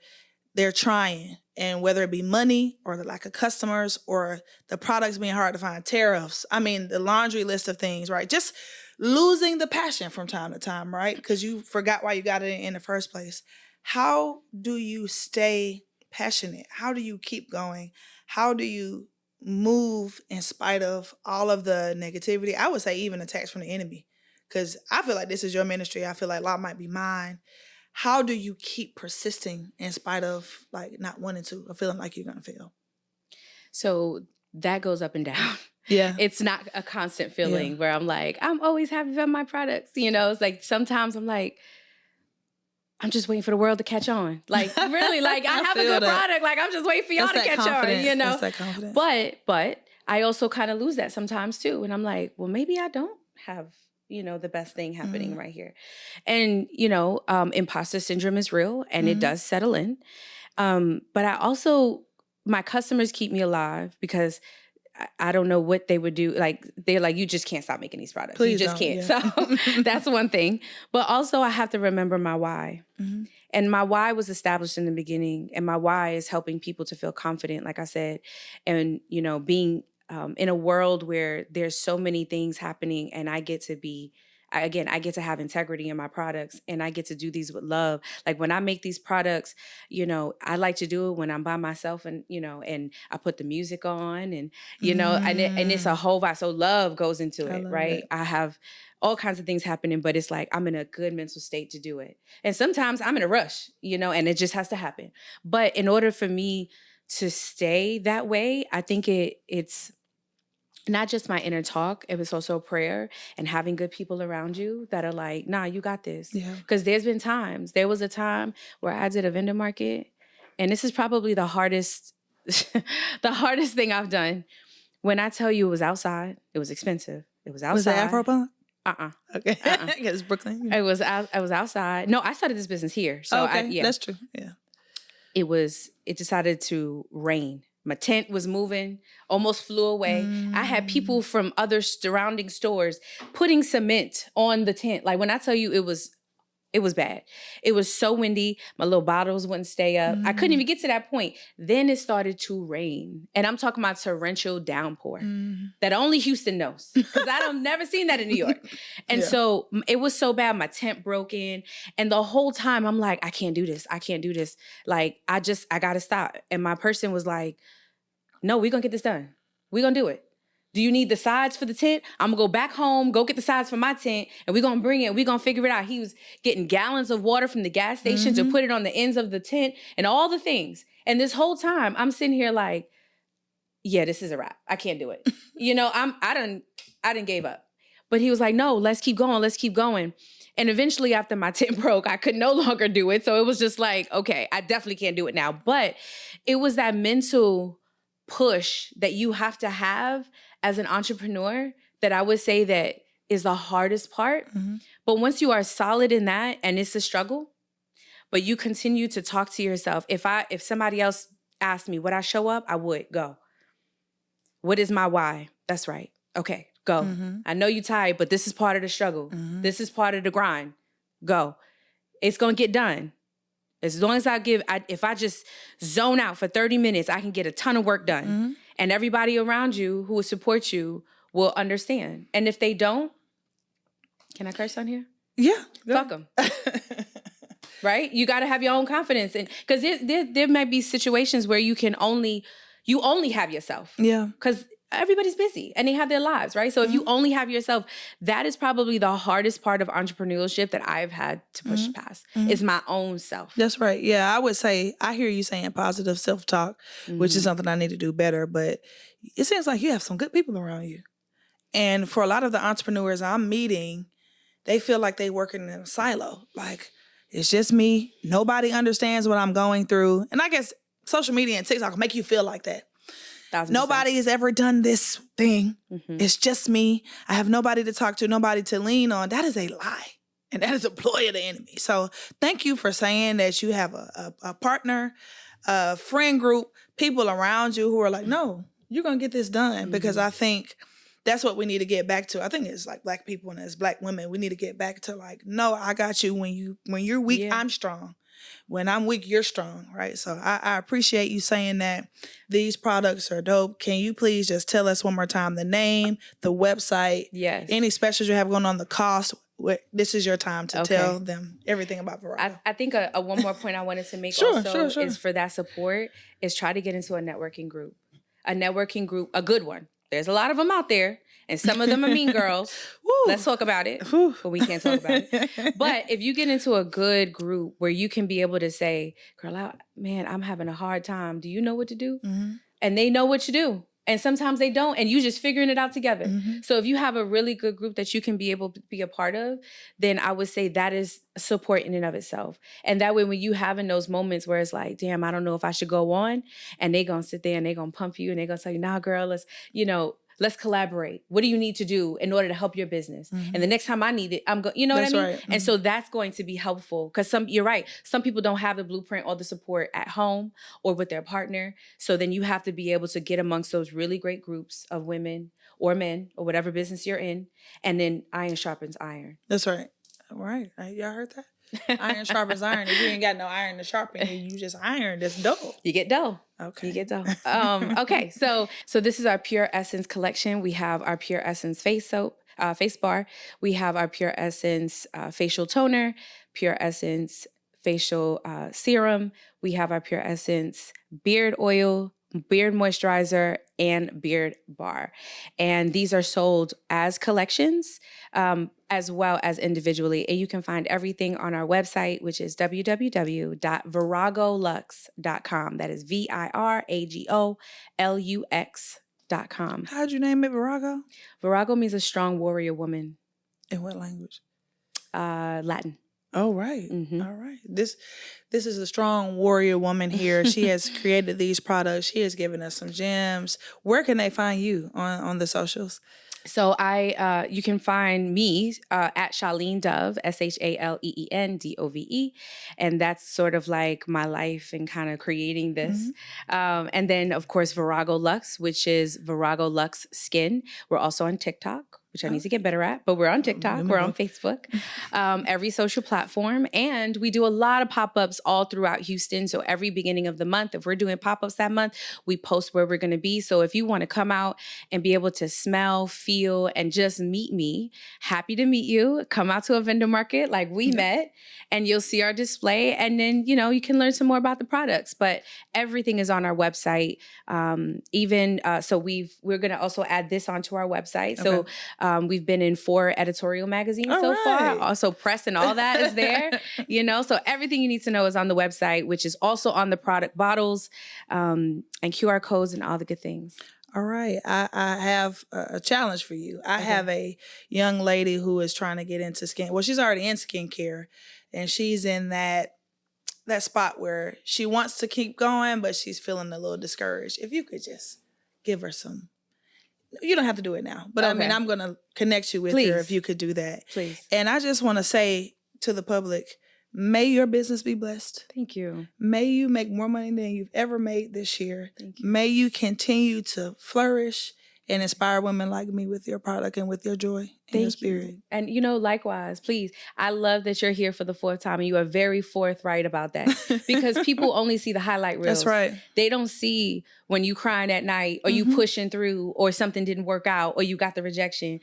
they're trying. And whether it be money or the lack of customers or the products being hard to find, tariffs, I mean, the laundry list of things, right? Just losing the passion from time to time, right? Because you forgot why you got it in the first place. How do you stay passionate? How do you keep going? How do you move in spite of all of the negativity? I would say even attacks from the enemy, because I feel like this is your ministry. I feel like a lot might be mine. How do you keep persisting in spite of like not wanting to or feeling like you're going to fail? So that goes up and down. Yeah. It's not a constant feeling where I'm like, I'm always happy about my products. You know, it's like sometimes I'm like, I'm just waiting for the world to catch on. Like, really, like I have a good product. Like, I'm just waiting for y'all to catch on, you know? That's that confidence. But I also kind of lose that sometimes too. And I'm like, well, maybe I don't have, you know, the best thing happening right here. And, you know, imposter syndrome is real and it does settle in. But I also, my customers keep me alive because I don't know what they would do. Like, they're like, you just can't stop making these products. Please you just can't. Yeah. So that's one thing. But also I have to remember my why. And my why was established in the beginning. And my why is helping people to feel confident, like I said. And, you know, being in a world where there's so many things happening and I get to be, I get to have integrity in my products and I get to do these with love. Like when I make these products, you know, I like to do it when I'm by myself and, you know, and I put the music on and, you know, and it's a whole vibe. So love goes into it, right? I have all kinds of things happening, but it's like I'm in a good mental state to do it. And sometimes I'm in a rush, you know, and it just has to happen. But in order for me to stay that way, I think it's not just my inner talk, it was also prayer and having good people around you that are like, nah, you got this. Because there was a time where I did a vendor market, and this is probably the hardest, the hardest thing I've done. When I tell you it was outside, it was expensive. It was outside. Was it Afro-Punk? Okay. It's Brooklyn. Yeah. I was outside. No, I started this business here. So that's true. Yeah. It decided to rain. My tent was moving, almost flew away. I had people from other surrounding stores putting cement on the tent. Like when I tell you it was bad. It was so windy. My little bottles wouldn't stay up. I couldn't even get to that point. Then it started to rain. And I'm talking about torrential downpour that only Houston knows. Because I've never seen that in New York. And so it was so bad. My tent broke in. And the whole time I'm like, I can't do this. I can't do this. Like, I got to stop. And my person was like, no, we're going to get this done. We're going to do it. Do you need the sides for the tent? I'm going to go back home, go get the sides for my tent, and we're going to bring it, we're going to figure it out. He was getting gallons of water from the gas station to put it on the ends of the tent and all the things. And this whole time, I'm sitting here like, yeah, this is a wrap. I can't do it. You know, I didn't gave up. But he was like, no, let's keep going. Let's keep going. And eventually after my tent broke, I could no longer do it. So it was just like, okay, I definitely can't do it now. But it was that mental push that you have to have as an entrepreneur that I would say that is the hardest part. But once you are solid in that and it's a struggle, but you continue to talk to yourself. If somebody else asked me, would I show up? I would go. What is my why? That's right. Okay, go. I know you're tired, but this is part of the struggle. This is part of the grind. Go. It's going to get done. As long as if I just zone out for 30 minutes, I can get a ton of work done. And everybody around you who will support you will understand. And if they don't, can I curse on here? Yeah. Fuck them. Right? You got to have your own confidence. And because there might be situations where you only have yourself. Yeah. Because everybody's busy and they have their lives, right? So if you only have yourself, that is probably the hardest part of entrepreneurship that I've had to push past is my own self. That's right. Yeah, I would say, I hear you saying positive self-talk, which is something I need to do better, but it seems like you have some good people around you. And for a lot of the entrepreneurs I'm meeting, they feel like they working in a silo. Like, it's just me. Nobody understands what I'm going through. And I guess social media and TikTok make you feel like that. 1,000%. Nobody has ever done this thing. It's just me. I have nobody to talk to, nobody to lean on. That is a lie. And that is a ploy of the enemy. So thank you for saying that you have a partner, a friend group, people around you who are like, no, you're going to get this done. Because I think that's what we need to get back to. I think it's like Black people and as Black women, we need to get back to like, no, I got you. When you're weak, I'm strong. when I'm weak, you're strong, right? So I appreciate you saying that these products are dope. Can you please just tell us one more time the name, the website, Yes. any specials you have going on, the cost? This is your time to tell them everything about Virago. I think a one more point I wanted to make Sure. is for that support is try to get into a networking group. A networking group, a good one. There's a lot of them out there, and some of them are mean girls. Let's talk about it, but we can't talk about it. But if you get into a good group where you can be able to say, girl, man, I'm having a hard time. Do you know what to do? Mm-hmm. And they know what to do. And sometimes they don't, and you just figuring it out together. Mm-hmm. So if you have a really good group that you can be able to be a part of, then I would say that is support in and of itself. And that way, when you having those moments where it's like, damn, I don't know if I should go on, and they gonna sit there and they gonna pump you and they gonna tell you, nah, girl, let's collaborate. What do you need to do in order to help your business? Mm-hmm. And the next time I need it, I'm going, you know what I mean? Right. Mm-hmm. And so that's going to be helpful because you're right. Some people don't have the blueprint or the support at home or with their partner. So then you have to be able to get amongst those really great groups of women or men or whatever business you're in. And then iron sharpens iron. That's right. All right. Y'all heard that? Iron sharpens iron. If you ain't got no iron to sharpen you just iron. That's dough. You get dough. Okay. You get dough. Okay. So this is our Pure Essence collection. We have our Pure Essence face soap, face bar. We have our Pure Essence facial toner, Pure Essence facial serum. We have our Pure Essence beard oil, beard moisturizer, and beard bar. And these are sold as collections, as well as individually. And you can find everything on our website, which is www.viragolux.com. That is VIRAGOLUX.com. How'd you name it Virago? Virago means a strong warrior woman. In what language? Latin. Oh, right. Mm-hmm. All right. This is a strong warrior woman here. She has created these products. She has given us some gems. Where can they find you on the socials? So you can find me at Shaleen Dove, ShaLeendove, and that's sort of like my life and kind of creating this. Mm-hmm. And then, of course, Virago Lux, which is Virago Lux Skin. We're also on TikTok, which I need to get better at, but we're on TikTok, we're on Facebook, every social platform. And we do a lot of pop-ups all throughout Houston. So every beginning of the month, if we're doing pop-ups that month, we post where we're going to be. So if you want to come out and be able to smell, feel, and just meet me, happy to meet you. Come out to a vendor market like we met, and you'll see our display. And then, you can learn some more about the products. But everything is on our website. So we're going to also add this onto our website. Okay. So we've been in 4 editorial magazines far. Also press and all that is there, so everything you need to know is on the website, which is also on the product bottles, and QR codes and all the good things. All right. I have a challenge for you. I have a young lady who is trying to get into skin. Well, she's already in skincare, and she's in that spot where she wants to keep going, but she's feeling a little discouraged. If you could just give her some. You don't have to do it now, but okay. I'm going to connect you with her if you could do that. Please. And I just want to say to the public, may your business be blessed. Thank you. May you make more money than you've ever made this year. Thank you. May you continue to flourish and inspire women like me with your product and with your joy and your spirit. And, likewise, please, I love that you're here for the 4th time, and you are very forthright about that because people only see the highlight reels. That's right. They don't see when you crying at night or you pushing through or something didn't work out or you got the rejection.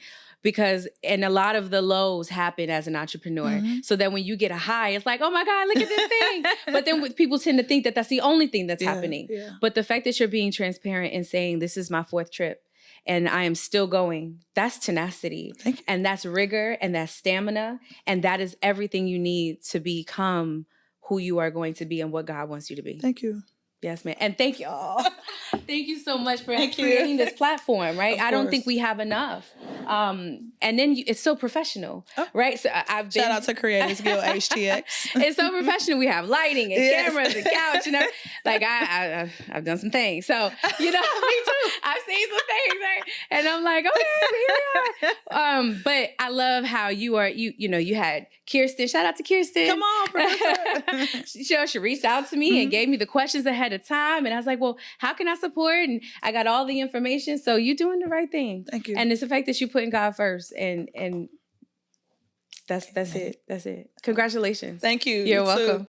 And a lot of the lows happen as an entrepreneur. Mm-hmm. So that when you get a high, it's like, oh my God, look at this thing. But then people tend to think that that's the only thing that's happening. Yeah. But the fact that you're being transparent and saying, this is my 4th trip, and I am still going, that's tenacity. And that's rigor, and that's stamina. And that is everything you need to become who you are going to be and what God wants you to be. Thank you. Yes, ma'am. And thank you all. Thank you so much for creating this platform, right? I don't think we have enough. And then it's so profestional, right? So shout out to Creators Guild HTX. It's so professional. We have lighting and cameras and couch, like I've done some things. So, me too. I've seen some things, right? And I'm like, okay, here we are. But I love how you are, you had Kirsten. Shout out to Kirsten. Come on, Professor. She reached out to me and gave me the questions ahead of time. And I was like, well, how can I support? And I got all the information. So you're doing the right thing. Thank you. And it's the fact that you're putting God first. And that's it. That's it. Congratulations. Thank you. You're welcome.